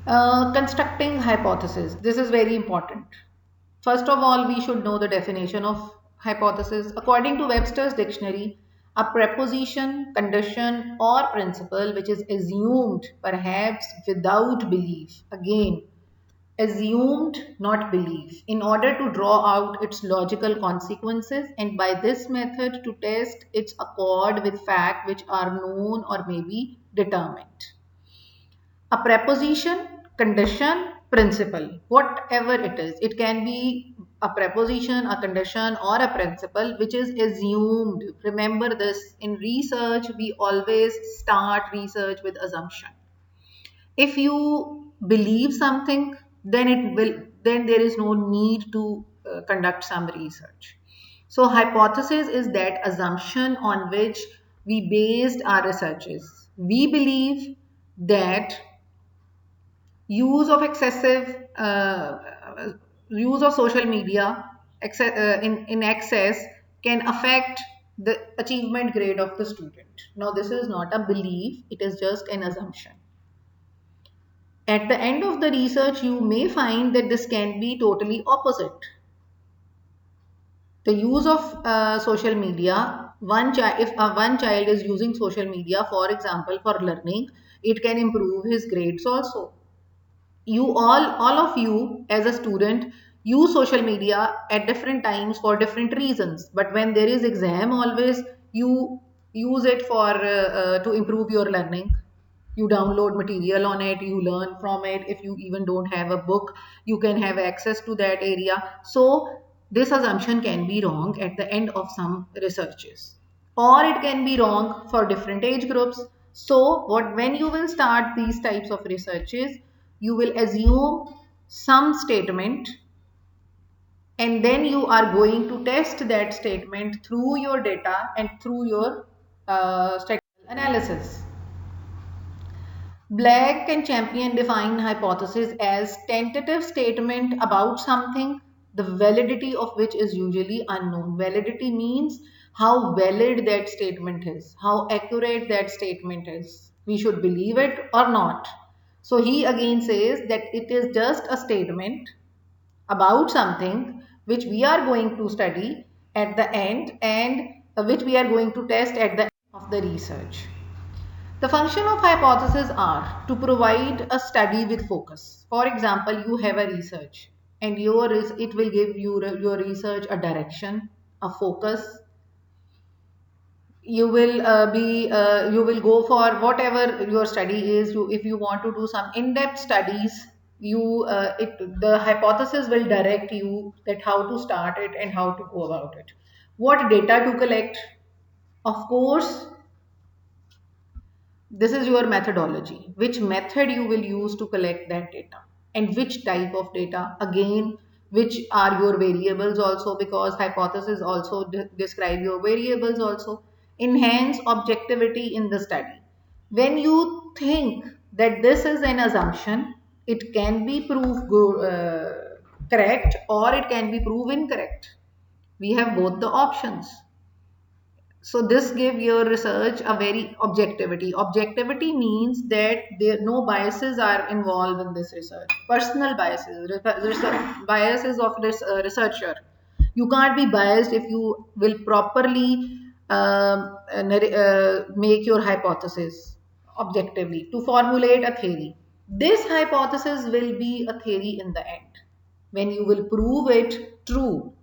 Constructing hypothesis. This is very important. First of all, we should know the definition of hypothesis. According to Webster's dictionary, a preposition, condition, or principle which is assumed, perhaps without belief. Again, assumed, not belief, in order to draw out its logical consequences, and by this method to test its accord with fact which are known or may be determined. A preposition, condition, principle, whatever it is, it can be a preposition, a condition, or a principle which is assumed. Remember this, in research we always start research with assumption. If you believe something, then there is no need to conduct some research. So hypothesis is that assumption on which we based our researches. We believe that use of excessive use of social media in excess can affect the achievement grade of the student. Now this is not a belief, it is just an assumption. At the end of the research, you may find that this can be totally opposite. The use of social media, if one child is using social media, for example, for learning, it can improve his grades also. All of you as a student use social media at different times for different reasons, but when there is exam, always you use it for to improve your learning. You download material on it, you learn from it. If you even don't have a book, you can have access to that area. So this assumption can be wrong at the end of some researches, or it can be wrong for different age groups. So when you will start these types of researches, you will assume some statement, and then you are going to test that statement through your data and through your statistical analysis. Black and Champion define hypothesis as tentative statement about something, the validity of which is usually unknown. Validity means how valid that statement is, how accurate that statement is. We should believe it or not. So he again says that it is just a statement about something which we are going to study at the end, and which we are going to test at the end of the research. The function of hypotheses are to provide a study with focus. For example, you have a research, and it will give your research a direction, a focus. You will go for whatever your study is. If you want to do some in-depth studies, the hypothesis will direct you that how to start it and how to go about it. What data to collect? Of course, this is your methodology, which method you will use to collect that data, and which type of data. Again, which are your variables also, because hypothesis also describe your variables also. Enhance objectivity in the study. When you think that this is an assumption, it can be proved correct, or it can be proved incorrect. We have both the options. So this give your research a very objectivity. Objectivity means that there no biases are involved in this research. Personal biases, biases of this researcher. You can't be biased if you will properly make your hypothesis objectively to formulate a theory. This hypothesis will be a theory in the end when you will prove it true.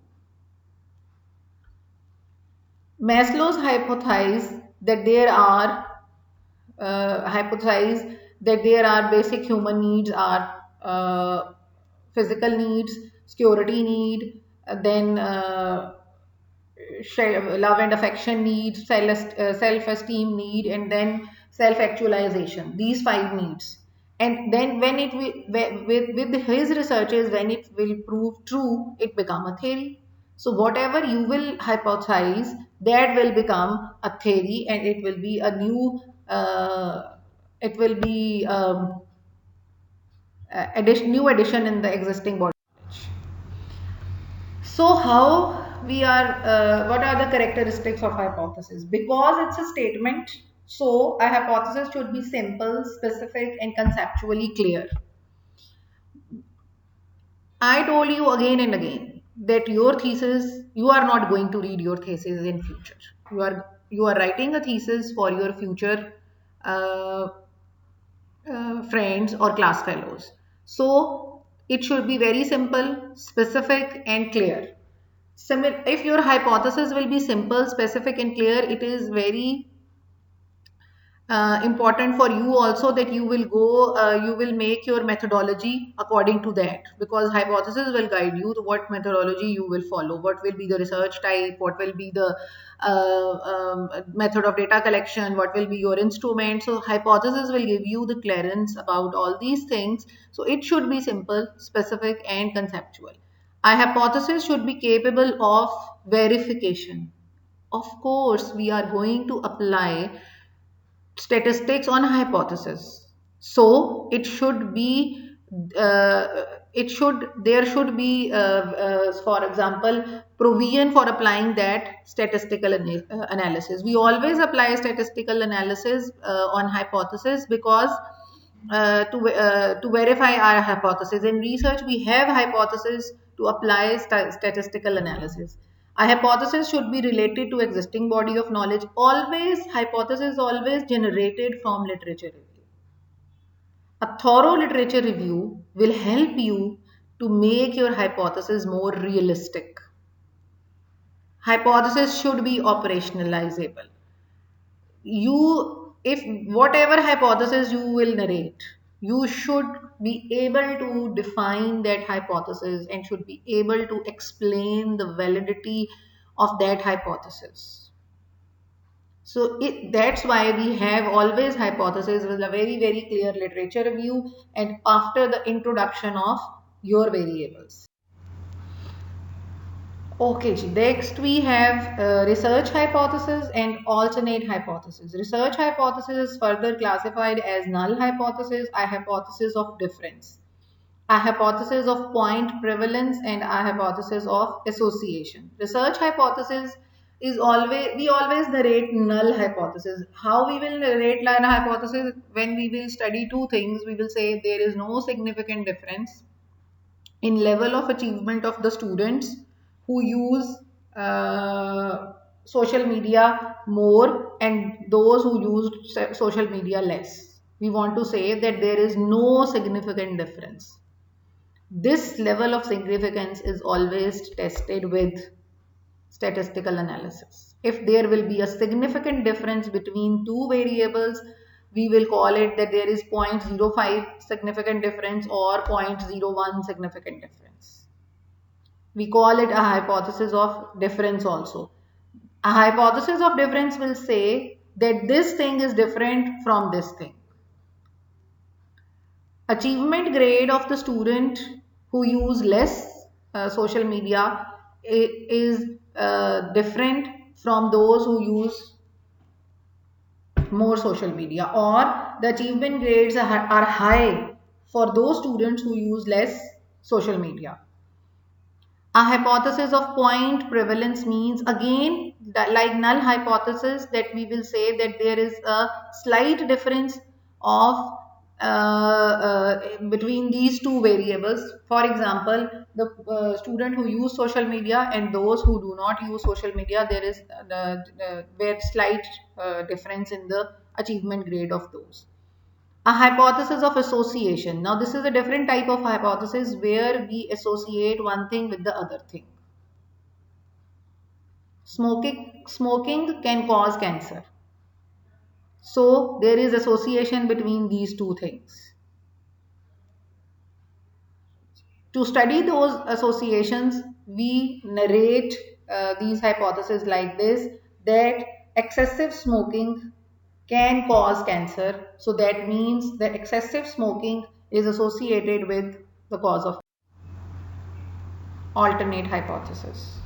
Maslow's hypothesize that there are basic human needs are physical needs, security need, then love and affection needs, self-esteem need, and then self-actualization. These five needs. And then when with his researches, when it will prove true, it become a theory. So whatever you will hypothesize, that will become a theory, and it will be a new it will be new addition in the existing body knowledge. So what are the characteristics of hypothesis? Because it's a statement, so a hypothesis should be simple, specific, and conceptually clear. I told you again and again that your thesis, you are not going to read your thesis in future. You are writing a thesis for your future uh, friends or class fellows. So it should be very simple, specific, and clear. If your hypothesis will be simple, specific, and clear, it is very important for you also that you will make your methodology according to that, because hypothesis will guide you to what methodology you will follow, what will be the research type, what will be the method of data collection, what will be your instrument. So hypothesis will give you the clearance about all these things. So it should be simple, specific, and conceptual. A hypothesis should be capable of verification. Of course, we are going to apply statistics on hypothesis. So it should be there should be for example provision for applying that statistical analysis. We always apply statistical analysis on hypothesis because to verify our hypothesis. In research we have hypothesis to apply statistical analysis. A hypothesis should be related to existing body of knowledge. Always hypothesis always generated from literature review. A thorough literature review will help you to make your hypothesis more realistic. Hypothesis should be operationalizable. If whatever hypothesis you will narrate, you should be able to define that hypothesis and should be able to explain the validity of that hypothesis. So that's why we have always hypothesis with a very very clear literature review and after the introduction of your variables. Okay, next we have research hypothesis and alternate hypothesis. Research hypothesis is further classified as null hypothesis, a hypothesis of difference, a hypothesis of point prevalence, and a hypothesis of association. Research hypothesis is we always narrate null hypothesis. How we will narrate null hypothesis? When we will study two things, we will say there is no significant difference in level of achievement of the students who use social media more and those who use social media less. We want to say that there is no significant difference. This level of significance is always tested with statistical analysis. If there will be a significant difference between two variables, we will call it that there is 0.05 significant difference or 0.01 significant difference. We call it a hypothesis of difference also. A hypothesis of difference will say that this thing is different from this thing. Achievement grade of the student who use less social media is different from those who use more social media, or the achievement grades are high for those students who use less social media. A hypothesis of point prevalence means again that like null hypothesis that we will say that there is a slight difference of between these two variables. For example, the student who use social media and those who do not use social media, there is very slight difference in the achievement grade of those. A hypothesis of association. Now this is a different type of hypothesis where we associate one thing with the other thing. Smoking can cause cancer. So there is association between these two things. To study those associations, we narrate these hypotheses like this, that excessive smoking can cause cancer. So that means that excessive smoking is associated with the cause of alternate hypothesis.